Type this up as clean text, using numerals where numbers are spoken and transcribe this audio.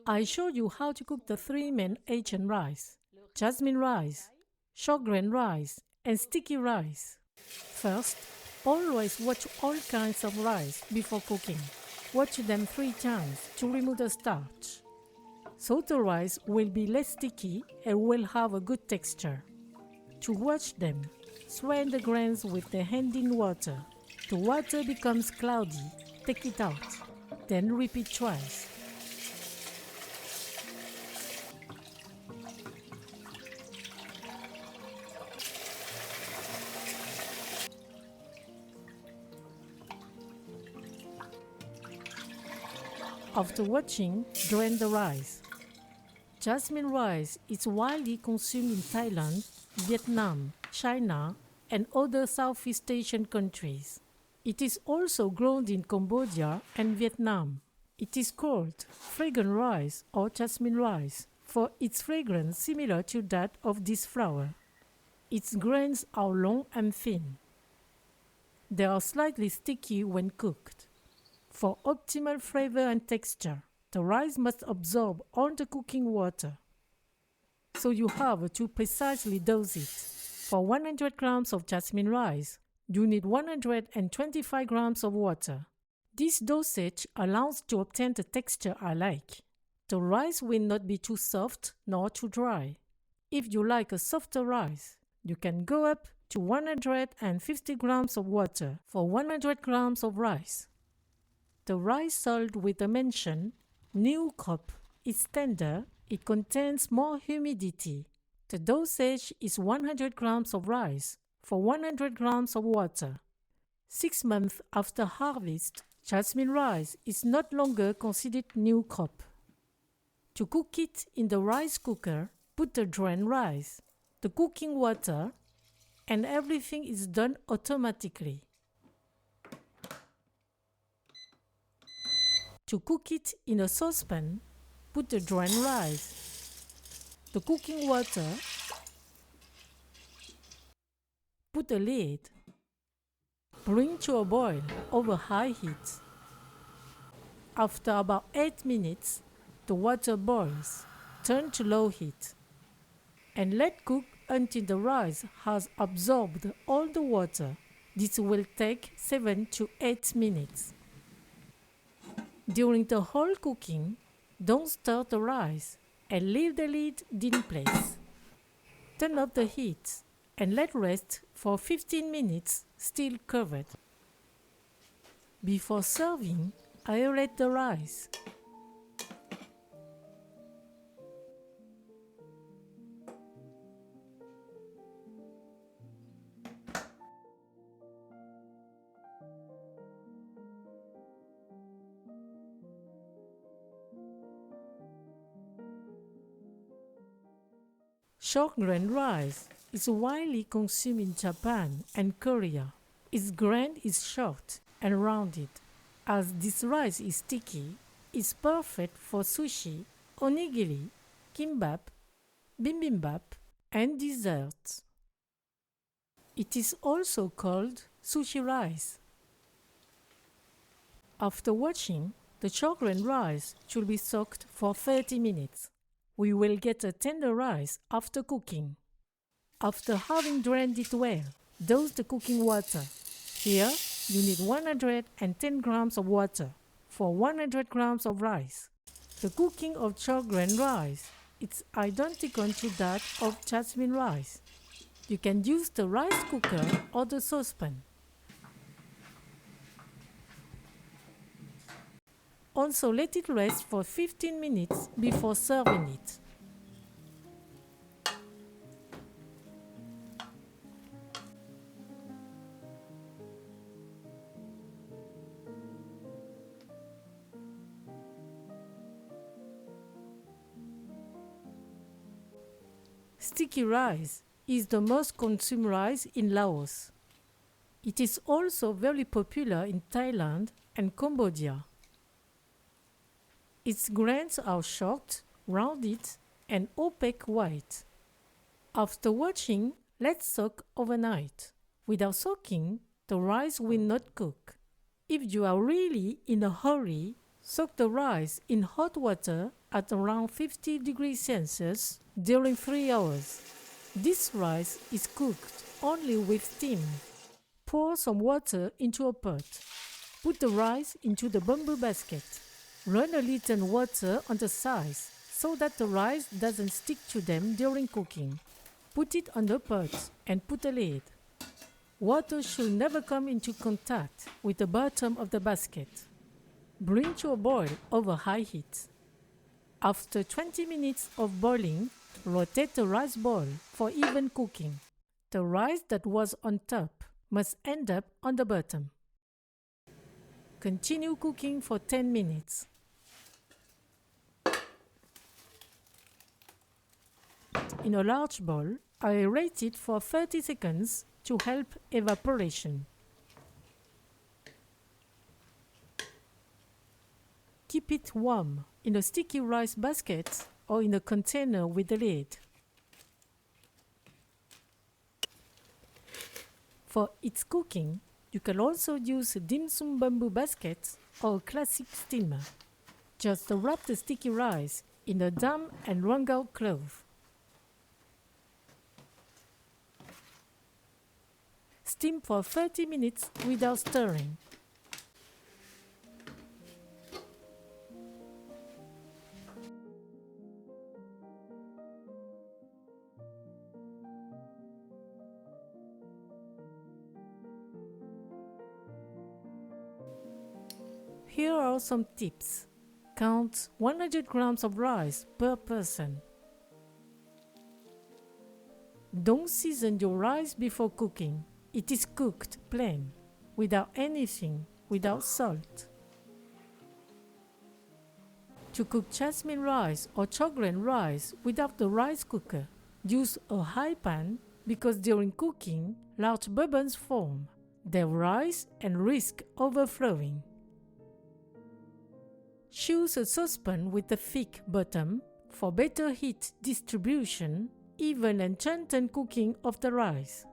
I showed you how to cook the three main Asian rice: jasmine rice, short grain rice, and sticky rice. First, always watch all kinds of rice before cooking. Watch them 3 times to remove the starch. So the rice will be less sticky and will have a good texture. To wash them, strain the grains with the hand in water. The water becomes cloudy, take it out, then repeat twice. After washing, drain the rice. Jasmine rice is widely consumed in Thailand, Vietnam, China, and other Southeast Asian countries. It is also grown in Cambodia and Vietnam. It is called fragrant rice or jasmine rice for its fragrance similar to that of this flower. Its grains are long and thin. They are slightly sticky when cooked. For optimal flavor and texture, the rice must absorb all the cooking water. So you have to precisely dose it. For 100 grams of jasmine rice, you need 125 grams of water. This dosage allows to obtain the texture I like. The rice will not be too soft nor too dry. If you like a softer rice, you can go up to 150 grams of water for 100 grams of rice. The rice sold with the mention new crop is tender, it contains more humidity. The dosage is 100 grams of rice for 100 grams of water. 6 months after harvest, jasmine rice is not longer considered new crop. To cook it in the rice cooker, put the drained rice, the cooking water, and everything is done automatically. To cook it in a saucepan, put the drained rice, the cooking water, put a lid, bring to a boil over high heat. After about 8 minutes, the water boils, turn to low heat, and let cook until the rice has absorbed all the water. This will take 7 to 8 minutes. During the whole cooking, don't stir the rice and leave the lid in place. Turn up the heat and let rest for 15 minutes still covered. Before serving, aerate the rice. Short grain rice is widely consumed in Japan and Korea. Its grain is short and rounded. As this rice is sticky, it's perfect for sushi, onigiri, kimbap, bibimbap, and desserts. It is also called sushi rice. After washing, the short grain rice should be soaked for 30 minutes. We will get a tender rice after cooking. After having drained it well, dose the cooking water. Here, you need 110 grams of water for 100 grams of rice. The cooking of short grain rice is identical to that of jasmine rice. You can use the rice cooker or the saucepan. Also let it rest for 15 minutes before serving it. Sticky rice is the most consumed rice in Laos. It is also very popular in Thailand and Cambodia. Its grains are short, rounded, and opaque white. After washing, let soak overnight. Without soaking, the rice will not cook. If you are really in a hurry, soak the rice in hot water at around 50 degrees Celsius during 3 hours. This rice is cooked only with steam. Pour some water into a pot. Put the rice into the bamboo basket. Run a little water on the sides so that the rice doesn't stick to them during cooking. Put it on the pot and put a lid. Water should never come into contact with the bottom of the basket. Bring to a boil over high heat. After 20 minutes of boiling, rotate the rice bowl for even cooking. The rice that was on top must end up on the bottom. Continue cooking for 10 minutes. In a large bowl, aerate it for 30 seconds to help evaporation. Keep it warm in a sticky rice basket or in a container with a lid. For its cooking, you can also use a dim sum bamboo basket or a classic steamer. Just wrap the sticky rice in a damp and wrung-out cloth. Steam for 30 minutes without stirring. Here are some tips. Count 100 grams of rice per person. Don't season your rice before cooking. It is cooked plain, without anything, without salt. To cook jasmine rice or chograin rice without the rice cooker, use a high pan because during cooking, large bubbles form. They rise and risk overflowing. Choose a saucepan with a thick bottom for better heat distribution, even and gentle cooking of the rice.